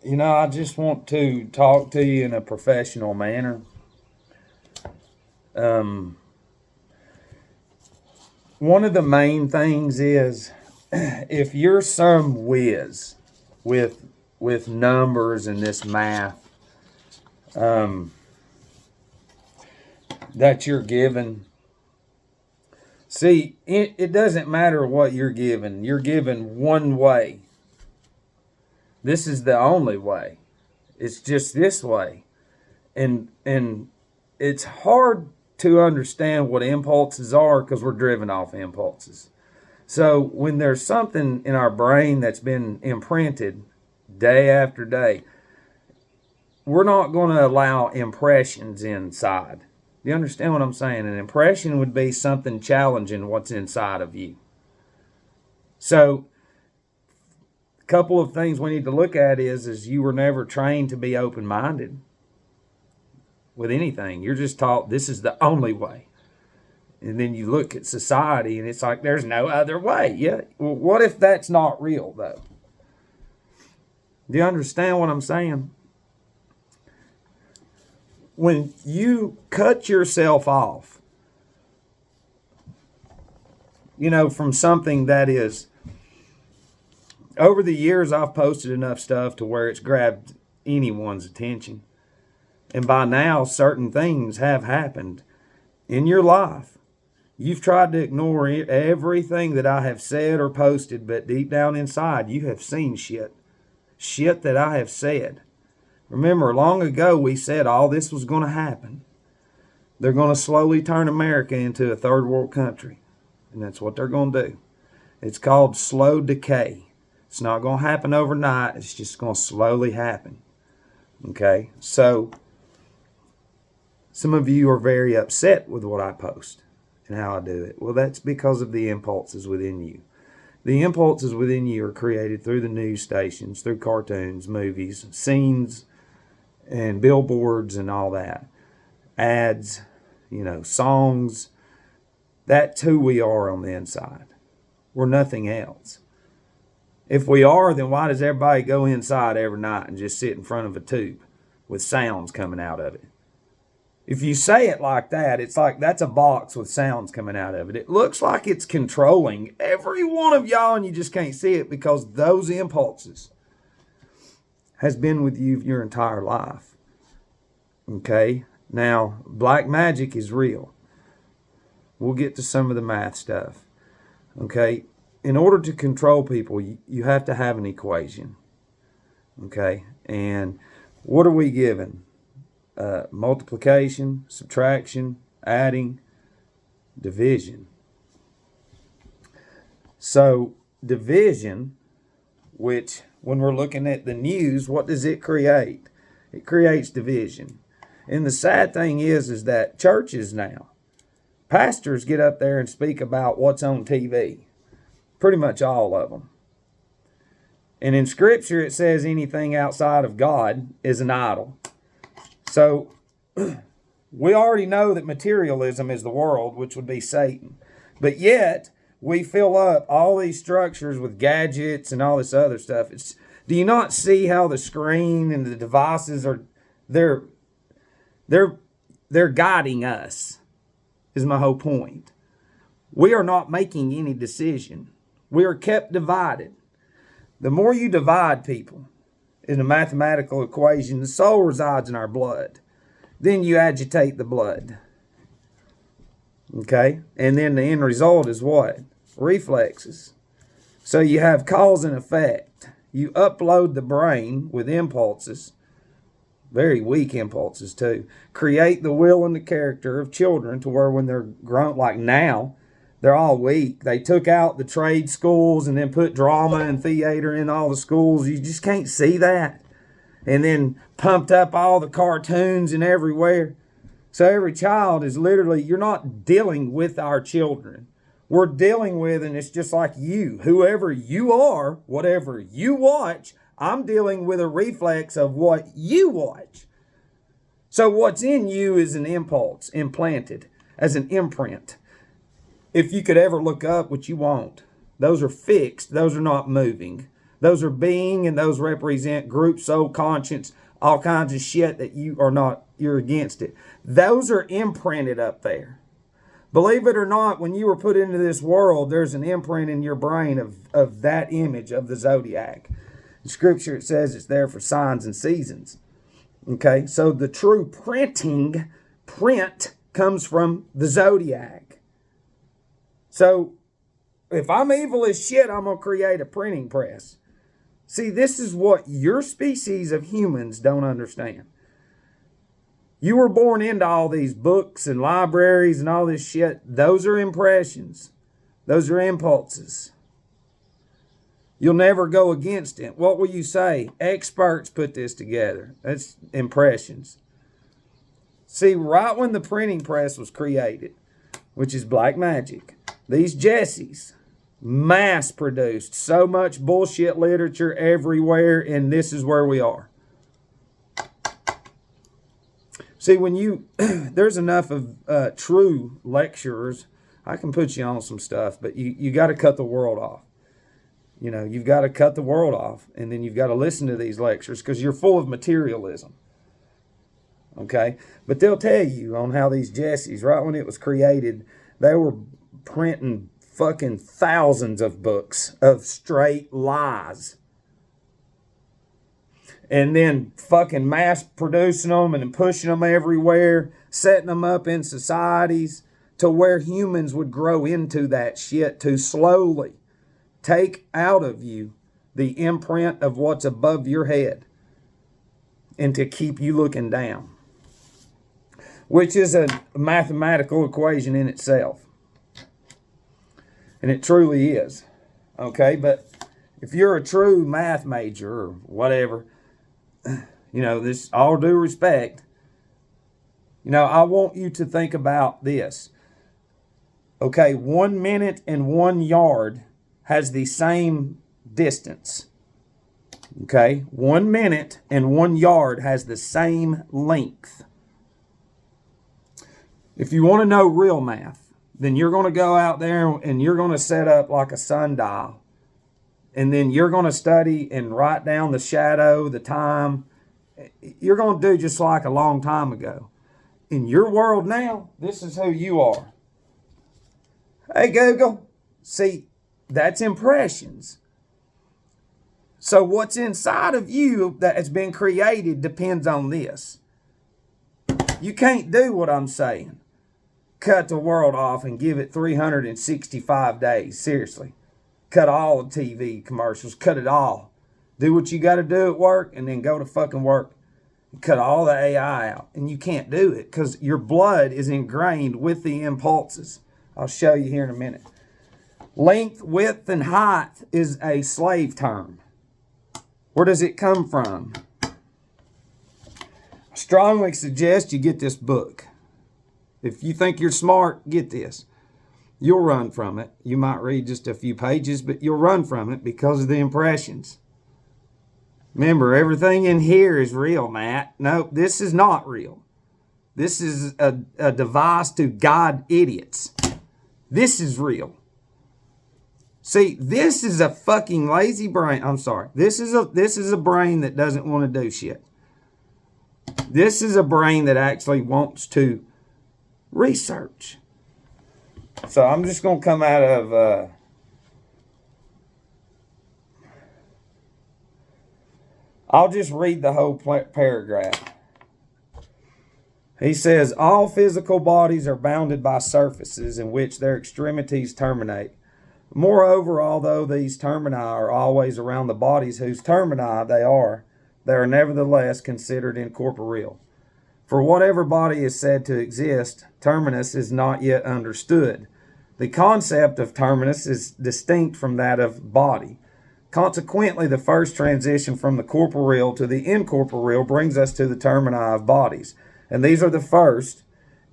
I just want to talk to you in a professional manner. Um, One of the main things is if you're some whiz with with numbers and this math um, that you're given, see, it doesn't matter what you're given. You're given one way. This is the only way. It's just this way, and it's hard to understand what impulses are because we're driven off impulses. So when there's something in our brain that's been imprinted day after day, we're not going to allow impressions inside. Do you understand what I'm saying? An impression would be something challenging what's inside of you. So a couple of things we need to look at is you were never trained to be open-minded with anything. You're just taught this is the only way. And then you look at society and it's like there's no other way. Yeah. Well, what if that's not real though? Do you understand what I'm saying? When you cut yourself off, from something that is over the years, I've posted enough stuff to where it's grabbed anyone's attention. And by now, certain things have happened in your life. You've tried to ignore everything that I have said or posted, but deep down inside, you have seen shit. Shit that I have said. Remember, long ago, we said all this was going to happen. They're going to slowly turn America into a third world country. And that's what they're going to do. It's called slow decay. It's not going to happen overnight. It's just going to slowly happen. Okay? So, some of you are very upset with what I post and how I do it. Well, that's because of the impulses within you. The impulses within you are created through the news stations, through cartoons, movies, scenes, and billboards and all that. Ads, songs. That's who we are on the inside. We're nothing else. If we are, then why does everybody go inside every night and just sit in front of a tube with sounds coming out of it? If you say it like that, it's like that's a box with sounds coming out of it. It looks like it's controlling every one of y'all and you just can't see it because those impulses has been with you your entire life. Okay? Now, black magic is real. We'll get to some of the math stuff. Okay? In order to control people, you have to have an equation. Okay? And what are we given? Multiplication, subtraction, adding, division. So division, which when we're looking at the news, what does it create? It creates division. And the sad thing is that churches now, pastors get up there and speak about what's on TV. Pretty much all of them. And in Scripture it says anything outside of God is an idol. So, we already know that materialism is the world, which would be Satan. But yet, we fill up all these structures with gadgets and all this other stuff. Do you not see how the screen and the devices they're guiding us, is my whole point. We are not making any decision. We are kept divided. The more you divide people, in a mathematical equation, the soul resides in our blood. Then you agitate the blood. Okay? And then the end result is what? Reflexes. So you have cause and effect. You upload the brain with impulses, very weak impulses too. Create the will and the character of children to where when they're grown, like now, they're all weak. They took out the trade schools and then put drama and theater in all the schools. You just can't see that. And then pumped up all the cartoons and everywhere. So every child is literally, you're not dealing with our children. We're dealing with, and it's just like you, whoever you are, whatever you watch, I'm dealing with a reflex of what you watch. So what's in you is an impulse implanted as an imprint. If you could ever look up, which you won't, those are fixed. Those are not moving. Those are being, and those represent group, soul, conscience, all kinds of shit that you're against it. Those are imprinted up there. Believe it or not, when you were put into this world, there's an imprint in your brain of that image of the zodiac. In Scripture, it says it's there for signs and seasons. Okay, so the true print comes from the zodiac. So if I'm evil as shit, I'm going to create a printing press. See, this is what your species of humans don't understand. You were born into all these books and libraries and all this shit. Those are impressions. Those are impulses. You'll never go against it. What will you say? Experts put this together. That's impressions. See, right when the printing press was created, which is black magic, these Jessies mass produced so much bullshit literature everywhere, and this is where we are. See, when there's enough of true lecturers, I can put you on some stuff, but you got to cut the world off. You know, you've got to cut the world off, and then you've got to listen to these lectures because you're full of materialism. Okay? But they'll tell you on how these Jessies, right when it was created, they were printing fucking thousands of books of straight lies. And then fucking mass producing them and pushing them everywhere, setting them up in societies to where humans would grow into that shit to slowly take out of you the imprint of what's above your head and to keep you looking down, which is a mathematical equation in itself. And it truly is. Okay, but if you're a true math major or whatever, you know, this, all due respect, you know, I want you to think about this. Okay, 1 minute and 1 yard has the same distance. Okay, 1 minute and 1 yard has the same length. If you want to know real math, then you're going to go out there and you're going to set up like a sundial. And then you're going to study and write down the shadow, the time. You're going to do just like a long time ago. In your world now, this is who you are. Hey, Google. See, that's impressions. So what's inside of you that has been created depends on this. You can't do what I'm saying. Cut the world off and give it 365 days. Seriously. Cut all the TV commercials. Cut it all. Do what you got to do at work and then go to fucking work. Cut all the AI out. And you can't do it because your blood is ingrained with the impulses. I'll show you here in a minute. Length, width, and height is a slave term. Where does it come from? I strongly suggest you get this book. If you think you're smart, get this. You'll run from it. You might read just a few pages, but you'll run from it because of the impressions. Remember, everything in here is real, Matt. No, this is not real. This is a device to guide idiots. This is real. See, this is a fucking lazy brain. I'm sorry. This is a brain that doesn't want to do shit. This is a brain that actually wants to research. So I'm just going to come out of... I'll just read the whole paragraph. He says, all physical bodies are bounded by surfaces in which their extremities terminate. Moreover, although these termini are always around the bodies whose termini they are nevertheless considered incorporeal. For whatever body is said to exist, terminus is not yet understood. The concept of terminus is distinct from that of body. Consequently, the first transition from the corporeal to the incorporeal brings us to the termini of bodies. And these are the first,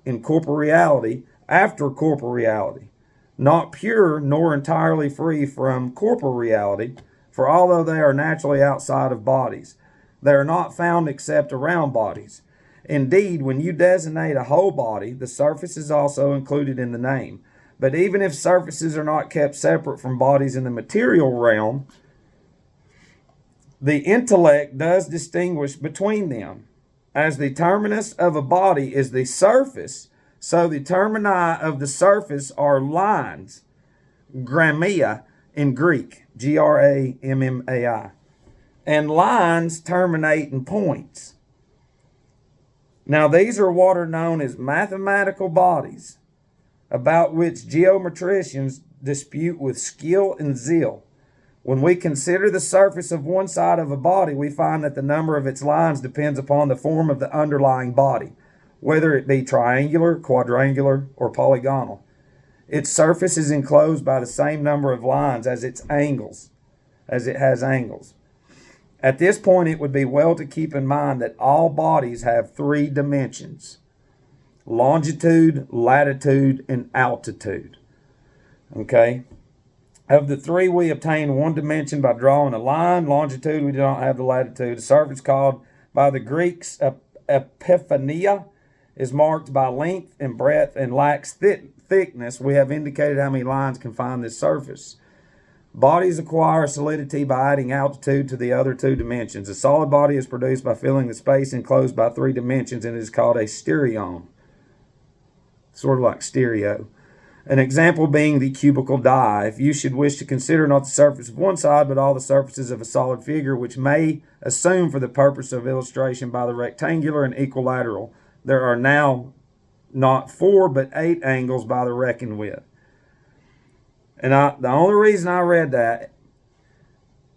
in corporeality, after corporeality. Not pure nor entirely free from corporeality, for although they are naturally outside of bodies, they are not found except around bodies. Indeed, when you designate a whole body, the surface is also included in the name. But even if surfaces are not kept separate from bodies in the material realm, The intellect does distinguish between them. As the terminus of a body is the surface, so the termini of the surface are lines, grammia in Greek, Grammai. And lines terminate in points. Now these are what are known as mathematical bodies, about which geometricians dispute with skill and zeal. When we consider the surface of one side of a body, we find that the number of its lines depends upon the form of the underlying body, whether it be triangular, quadrangular, or polygonal. Its surface is enclosed by the same number of lines as its angles, as it has angles. At this point, it would be well to keep in mind that all bodies have 3 dimensions: longitude, latitude, and altitude. Okay? Of the 3, we obtain 1 dimension by drawing a line. Longitude, we do not have the latitude. The surface called by the Greeks epiphania is marked by length and breadth and lacks thickness. We have indicated how many lines confine this surface. Bodies acquire solidity by adding altitude to the other 2 dimensions. A solid body is produced by filling the space enclosed by 3 dimensions, and it is called a stereon. Sort of like stereo. An example being the cubical die. If you should wish to consider not the surface of one side, but all the surfaces of a solid figure, which may assume for the purpose of illustration by the rectangular and equilateral, there are now not 4 but 8 angles by the reckoned with. And the only reason I read that,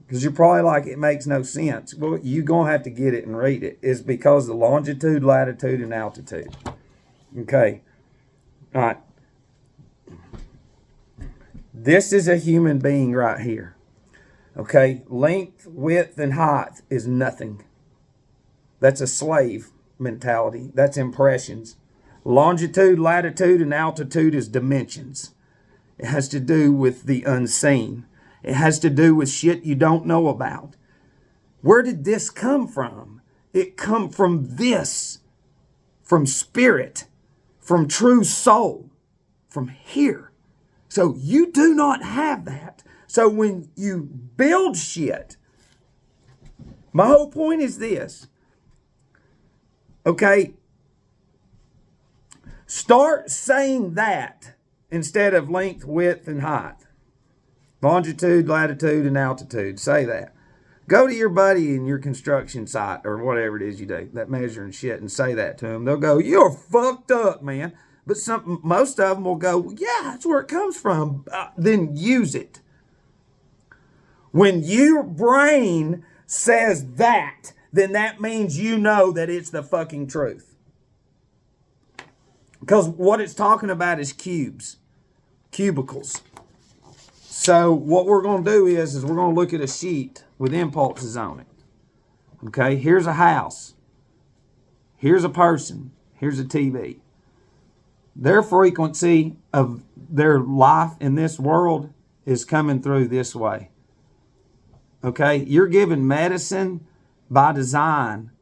because you're probably like, it makes no sense. Well, you're going to have to get it and read it, is because the longitude, latitude, and altitude. Okay. All right. This is a human being right here. Okay, length, width, and height is nothing. That's a slave mentality. That's impressions. Longitude, latitude, and altitude is dimensions. It has to do with the unseen. It has to do with shit you don't know about. Where did this come from? It come from this, from spirit, from true soul, from here. So you do not have that. So when you build shit, my whole point is this. Okay? Start saying that instead of length, width, and height. Longitude, latitude, and altitude. Say that. Go to your buddy in your construction site or whatever it is you do, that measuring shit, and say that to them. They'll go, "You're fucked up, man." But most of them will go, "Yeah, that's where it comes from." Then use it. When your brain says that, then that means you know that it's the fucking truth. Because what it's talking about is cubes, cubicles. So what we're going to do is we're going to look at a sheet with impulses on it. Okay, here's a house. Here's a person. Here's a TV. Their frequency of their life in this world is coming through this way. Okay? You're given medicine by design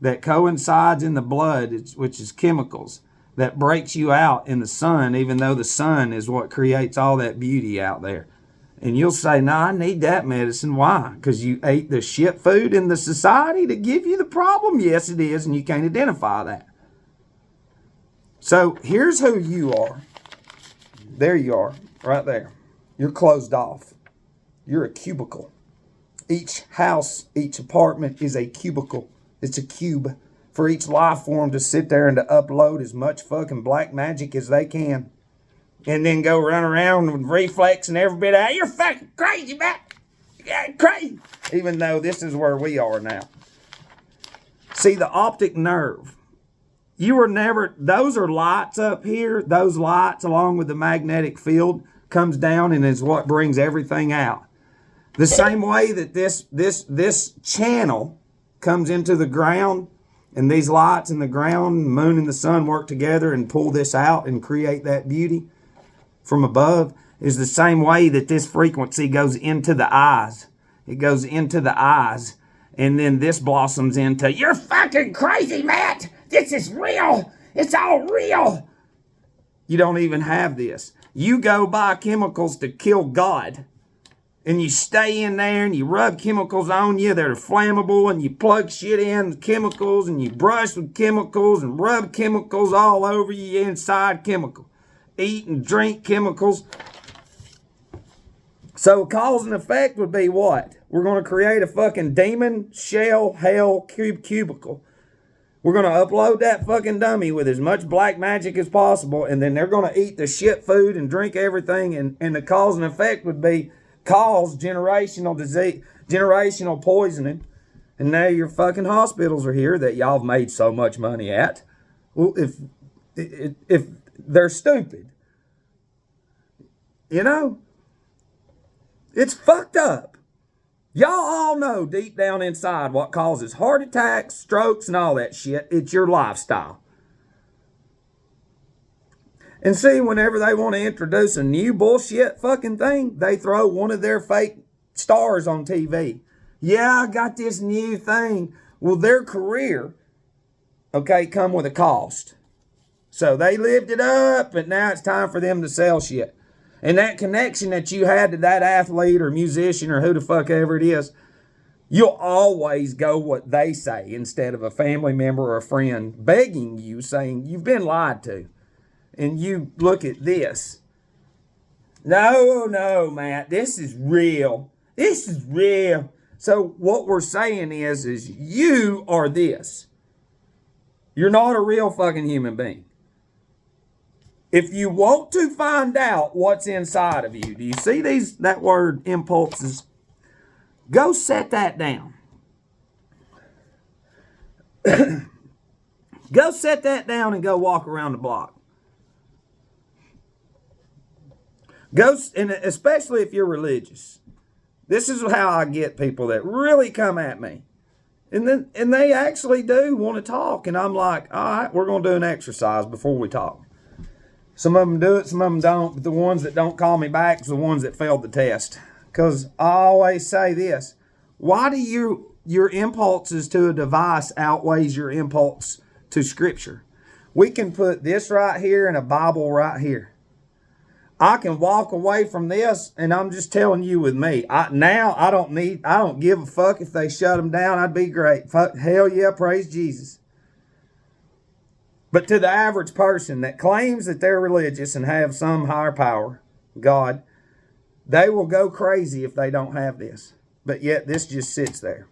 that coincides in the blood, which is chemicals, that breaks you out in the sun, even though the sun is what creates all that beauty out there. And you'll say, "No, I need that medicine." Why? Because you ate the shit food in the society to give you the problem? Yes, it is, and you can't identify that. So here's who you are. There you are, right there. You're closed off. You're a cubicle. Each house, each apartment is a cubicle. It's a cube for each life form to sit there and to upload as much fucking black magic as they can. And then go run around with reflex and every bit of, "You're fucking crazy, man. You're crazy." Even though this is where we are now. See, the optic nerve. You were never, those are lights up here. Those lights, along with the magnetic field, comes down and is what brings everything out. The same way that this channel comes into the ground, and these lights in the ground, the moon and the sun work together and pull this out and create that beauty from above, is the same way that this frequency goes into the eyes. It goes into the eyes, and then this blossoms into, "You're fucking crazy, Matt. This is real. It's all real." You don't even have this. You go buy chemicals to kill God. and you stay in there and you rub chemicals on you that are flammable, and you plug shit in chemicals, and you brush with chemicals and rub chemicals all over you inside chemical. Eat and drink chemicals. So cause and effect would be what? We're going to create a fucking demon shell hell cubicle. We're going to upload that fucking dummy with as much black magic as possible, and then they're going to eat the shit food and drink everything, and the cause and effect would be cause generational disease, generational poisoning. And now your fucking hospitals are here that y'all have made so much money at. Well, if they're stupid, you know, it's fucked up. Y'all all know deep down inside what causes heart attacks, strokes, and all that shit. It's your lifestyle. And see, whenever they want to introduce a new bullshit fucking thing, they throw one of their fake stars on TV. Yeah, I got this new thing. Well, their career, okay, come with a cost. So they lived it up, but now it's time for them to sell shit. And that connection that you had to that athlete or musician or who the fuck ever it is, you'll always go what they say instead of a family member or a friend begging you, saying you've been lied to. And you look at this. No, Matt, this is real. This is real. So what we're saying is you are this. You're not a real fucking human being. If you want to find out what's inside of you, do you see that word impulses? Go set that down. Go set that down and go walk around the block. Go, and especially if you're religious. This is how I get people that really come at me. And they actually do want to talk. And I'm like, all right, we're going to do an exercise before we talk. Some of them do it, some of them don't. But the ones that don't call me back is the ones that failed the test. Because I always say this. Why do your impulses to a device outweighs your impulse to Scripture? We can put this right here and a Bible right here. I can walk away from this, and I'm just telling you with me. I don't give a fuck if they shut them down. I'd be great. Fuck, hell yeah, praise Jesus. But to the average person that claims that they're religious and have some higher power, God, they will go crazy if they don't have this. But yet this just sits there.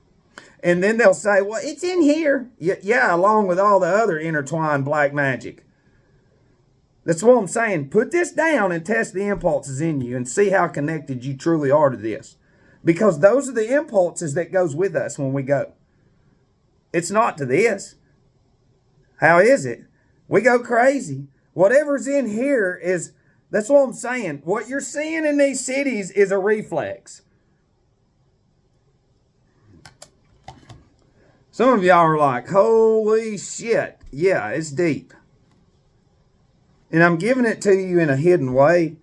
And then they'll say, well, it's in here. Yeah, along with all the other intertwined black magic. That's what I'm saying. Put this down and test the impulses in you and see how connected you truly are to this. Because those are the impulses that goes with us when we go. It's not to this. How is it? We go crazy. Whatever's in here is, that's what I'm saying. What you're seeing in these cities is a reflex. Some of y'all are like, holy shit. Yeah, it's deep. And I'm giving it to you in a hidden way.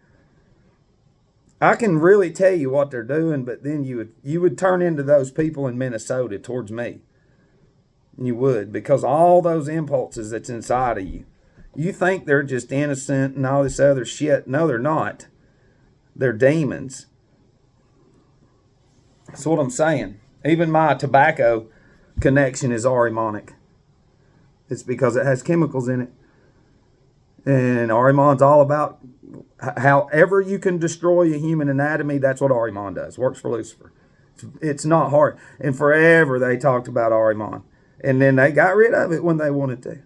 I can really tell you what they're doing, but then you would turn into those people in Minnesota towards me. You would, because all those impulses that's inside of you. You think they're just innocent and all this other shit. No, they're not. They're demons. That's what I'm saying. Even my tobacco connection is Ahrimanic. It's because it has chemicals in it. And Ahriman's all about however you can destroy a human anatomy, that's what Ahriman does. Works for Lucifer. It's not hard. And forever they talked about Ahriman. And then they got rid of it when they wanted to.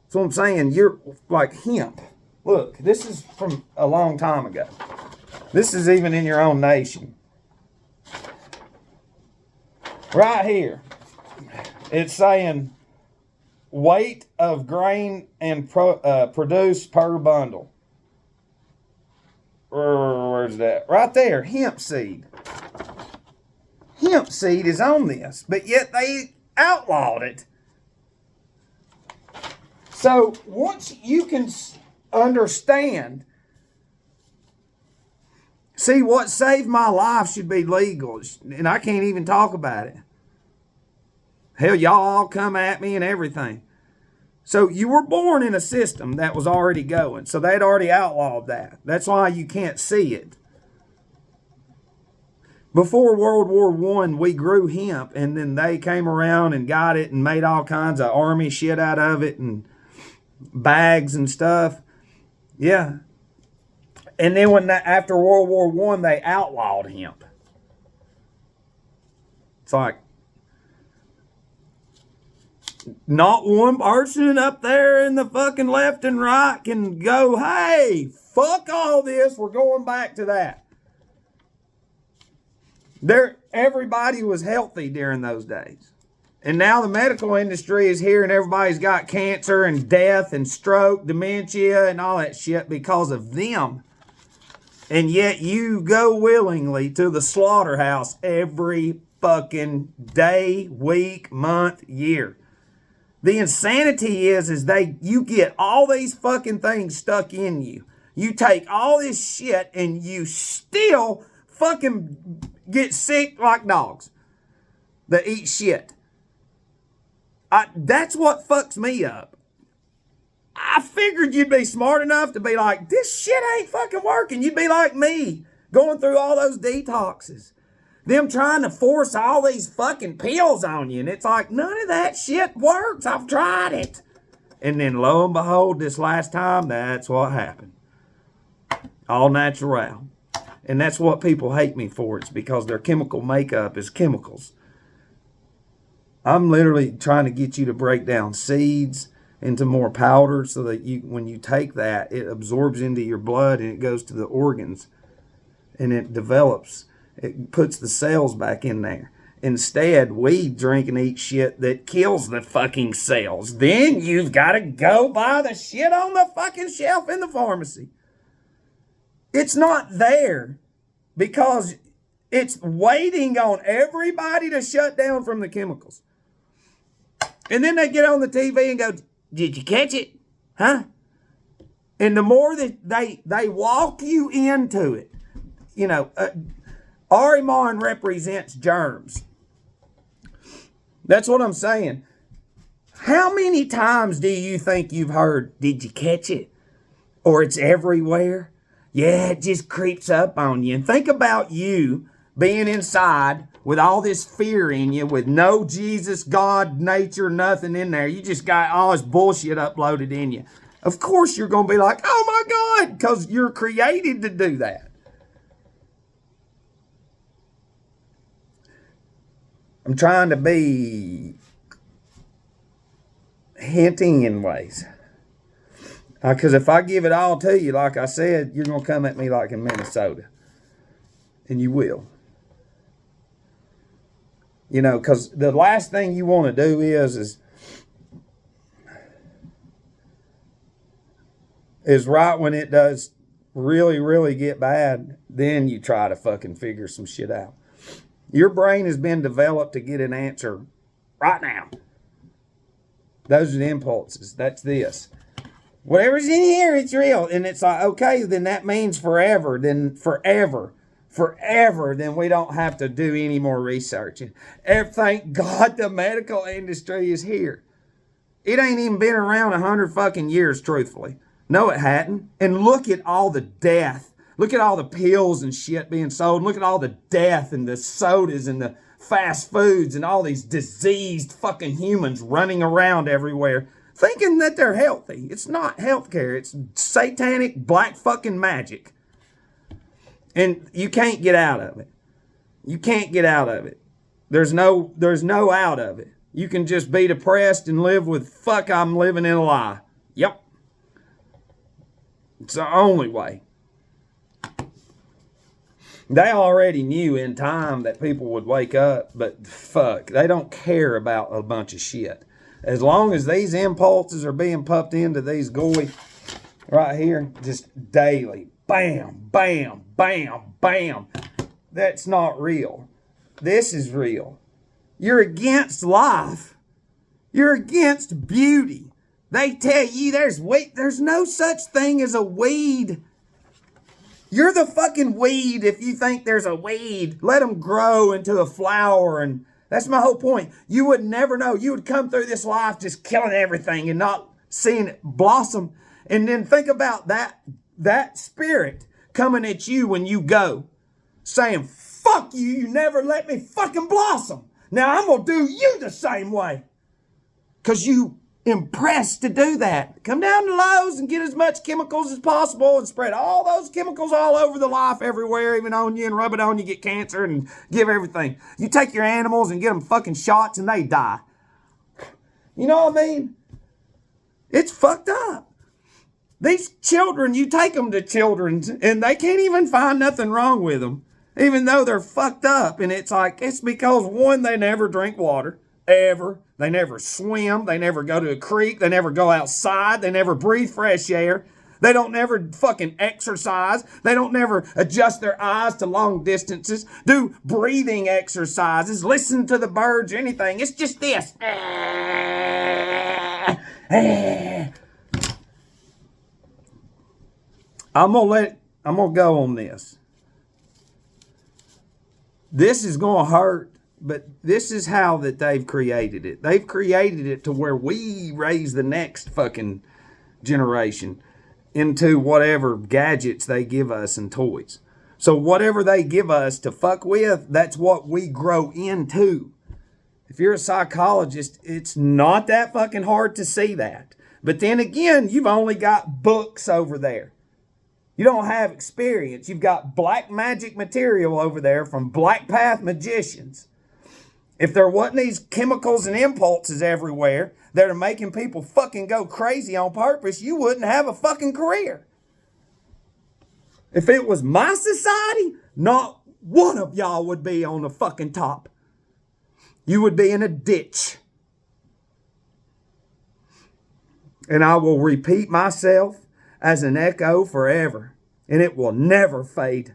So I'm saying, you're like hemp. Look, this is from a long time ago. This is even in your own nation. Right here. It's saying weight of grain and produce per bundle. Where's that? Right there, hemp seed. Hemp seed is on this, but yet they outlawed it. So once you can understand, see, what saved my life should be legal, and I can't even talk about it. Hell, y'all all come at me and everything. So you were born in a system that was already going. So they'd already outlawed that. That's why you can't see it. Before World War One, we grew hemp, and then they came around and got it and made all kinds of army shit out of it and bags and stuff. Yeah. And then after World War One, they outlawed hemp. It's like, not one person up there in the fucking left and right can go, hey, fuck all this, we're going back to that. Everybody was healthy during those days. And now the medical industry is here and everybody's got cancer and death and stroke, dementia and all that shit because of them. And yet you go willingly to the slaughterhouse every fucking day, week, month, year. The insanity is you get all these fucking things stuck in you. You take all this shit and you still fucking get sick like dogs that eat shit. That's what fucks me up. I figured you'd be smart enough to be like, this shit ain't fucking working. You'd be like me, going through all those detoxes. Them trying to force all these fucking pills on you. And it's like, none of that shit works. I've tried it. And then lo and behold, this last time, that's what happened. All natural. And that's what people hate me for. It's because their chemical makeup is chemicals. I'm literally trying to get you to break down seeds into more powder so that when you take that, it absorbs into your blood and it goes to the organs and it develops. It puts the cells back in there. Instead, we drink and eat shit that kills the fucking cells. Then you've got to go buy the shit on the fucking shelf in the pharmacy. It's not there because it's waiting on everybody to shut down from the chemicals. And then they get on the TV and go, did you catch it? Huh? And the more that they walk you into it, you know, Ahrimanic represents germs. That's what I'm saying. How many times do you think you've heard, did you catch it? Or it's everywhere? Yeah, it just creeps up on you. And think about you being inside with all this fear in you, with no Jesus, God, nature, nothing in there. You just got all this bullshit uploaded in you. Of course you're going to be like, oh my God, because you're created to do that. I'm trying to be hinting in ways. Because if I give it all to you, like I said, you're going to come at me like in Minnesota. And you will. You know, because the last thing you want to do is right when it does really, really get bad, then you try to fucking figure some shit out. Your brain has been developed to get an answer right now. Those are the impulses. That's this. Whatever's in here, it's real. And it's like, okay, then that means forever. Then forever. Then we don't have to do any more research. And thank God the medical industry is here. It ain't even been around 100 fucking years, truthfully. No, it hadn't. And look at all the death. Look at all the pills and shit being sold. Look at all the death and the sodas and the fast foods and all these diseased fucking humans running around everywhere thinking that they're healthy. It's not healthcare. It's satanic black fucking magic. And you can't get out of it. You can't get out of it. There's no out of it. You can just be depressed and live with, fuck, I'm living in a lie. Yep. It's the only way. They already knew in time that people would wake up, but fuck, they don't care about a bunch of shit. As long as these impulses are being pumped into these goy right here, just daily, bam, bam, bam, bam. That's not real. This is real. You're against life. You're against beauty. They tell you there's no such thing as a weed. You're the fucking weed if you think there's a weed. Let them grow into a flower, and that's my whole point. You would never know. You would come through this life just killing everything and not seeing it blossom. And then think about that spirit coming at you when you go, saying, fuck you, you never let me fucking blossom. Now I'm gonna do you the same way. Cause you impressed to do that. Come down to Lowe's and get as much chemicals as possible and spread all those chemicals all over the life everywhere, even on you, and rub it on you, get cancer and give everything. You take your animals and get them fucking shots and they die. You know what I mean? It's fucked up. These children, you take them to children's and they can't even find nothing wrong with them, even though they're fucked up. And it's like, it's because one, they never drink water, ever. They never swim. They never go to a creek. They never go outside. They never breathe fresh air. They don't never fucking exercise. They don't never adjust their eyes to long distances, do breathing exercises, listen to the birds or anything. It's just this. I'm gonna go on this. This is gonna hurt, but this is how that they've created it. They've created it to where we raise the next fucking generation into whatever gadgets they give us and toys. So whatever they give us to fuck with, that's what we grow into. If you're a psychologist, it's not that fucking hard to see that. But then again, you've only got books over there. You don't have experience. You've got black magic material over there from Black Path magicians. If there wasn't these chemicals and impulses everywhere that are making people fucking go crazy on purpose, you wouldn't have a fucking career. If it was my society, not one of y'all would be on the fucking top. You would be in a ditch. And I will repeat myself as an echo forever, and it will never fade.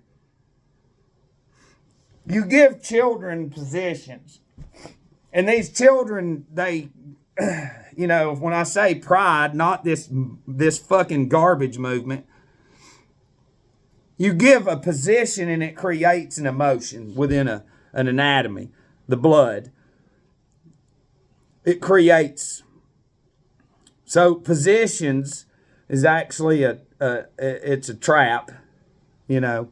You give children positions, and these children, they, when I say pride, not this fucking garbage movement, you give a position and it creates an emotion within an anatomy, the blood. It creates. So positions is actually it's a trap, and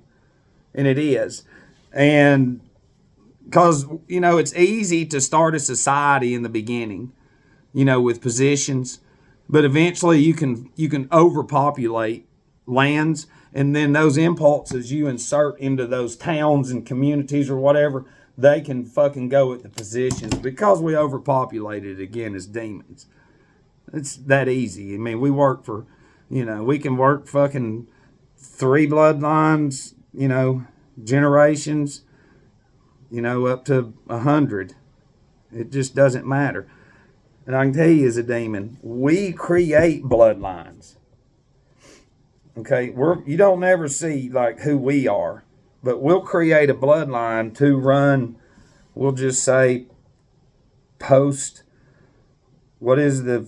it is. And because, it's easy to start a society in the beginning, with positions, but eventually you can overpopulate lands, and then those impulses you insert into those towns and communities or whatever, they can fucking go at the positions because we overpopulated again as demons. It's that easy. I mean, we work for, we can work fucking 3 bloodlines, generations, up to 100. It just doesn't matter. And I can tell you as a demon, we create bloodlines. Okay, you don't ever see like who we are, but we'll create a bloodline to run, we'll just say, post, what is the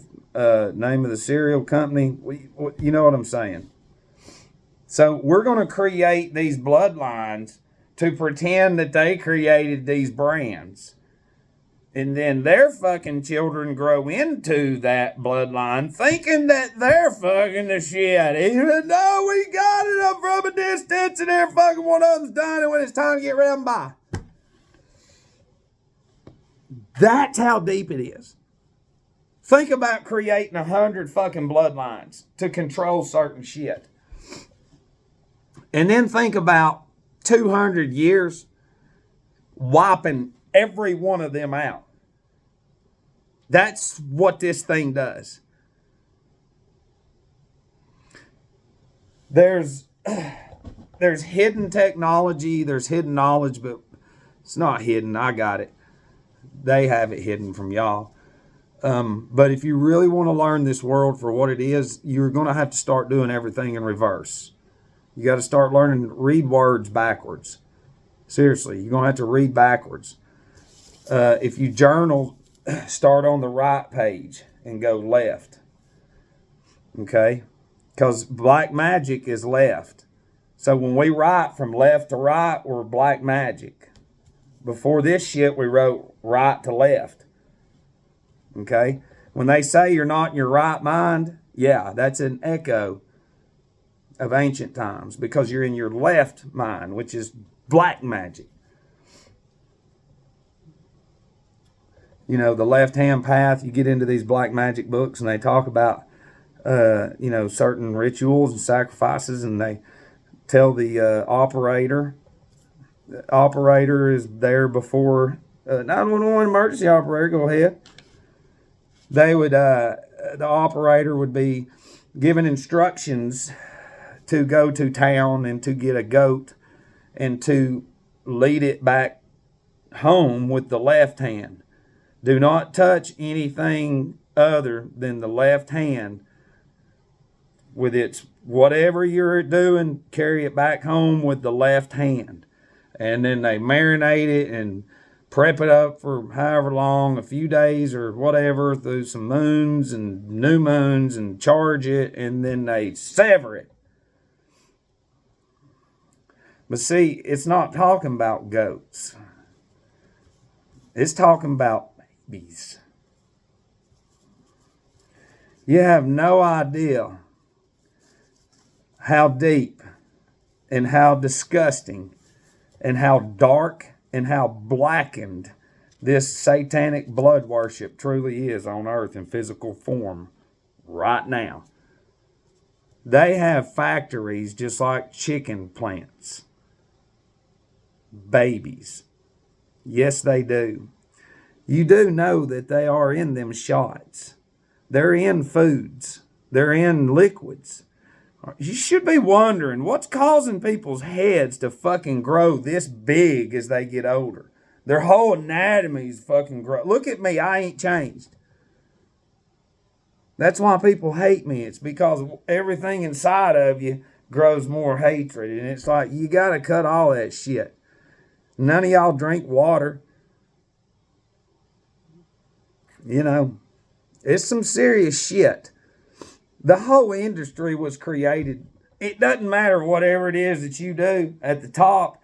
name of the cereal company? You know what I'm saying? So we're going to create these bloodlines to pretend that they created these brands. And then their fucking children grow into that bloodline thinking that they're fucking the shit. Even though we got it up from a distance and every fucking one of them's done it when it's time to get round by. That's how deep it is. Think about creating 100 fucking bloodlines to control certain shit. And then think about 200 years wiping every one of them out. That's what this thing does. There's hidden technology, there's hidden knowledge, but it's not hidden. I got it. They have it hidden from y'all. But if you really want to learn this world for what it is, you're going to have to start doing everything in reverse. You got to start learning to read words backwards. Seriously, you're going to have to read backwards. If you journal, start on the right page and go left. Okay? Because black magic is left. So when we write from left to right, we're black magic. Before this shit, we wrote right to left. Okay? When they say you're not in your right mind, yeah, that's an echo of ancient times because you're in your left mind, which is black magic. the left-hand path. You get into these black magic books and they talk about, certain rituals and sacrifices, and they tell the operator. The operator is there before 911 emergency operator. Go ahead. They would, the operator would be given instructions to go to town and to get a goat and to lead it back home with the left hand. Do not touch anything other than the left hand with its whatever you're doing, carry it back home with the left hand. And then they marinate it and prep it up for however long, a few days or whatever, through some moons and new moons, and charge it, and then they sever it. But see, it's not talking about goats. It's talking about babies. You have no idea how deep and how disgusting and how dark and how blackened this satanic blood worship truly is on earth in physical form right now. They have factories just like chicken plants. Babies. Yes, they do. You do know that they are in them shots. They're in foods. They're in liquids. You should be wondering what's causing people's heads to fucking grow this big as they get older. Their whole anatomy's fucking grow. Look at me, I ain't changed. That's why people hate me. It's because everything inside of you grows more hatred. And it's like, you gotta cut all that shit. None of y'all drink water. It's some serious shit. The whole industry was created. It doesn't matter whatever it is that you do at the top.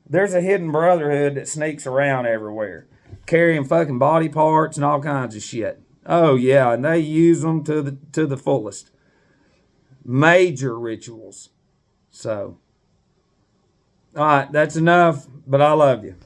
There's a hidden brotherhood that sneaks around everywhere, carrying fucking body parts and all kinds of shit. Oh yeah, and they use them to the fullest. Major rituals. So, all right, that's enough. But I love you.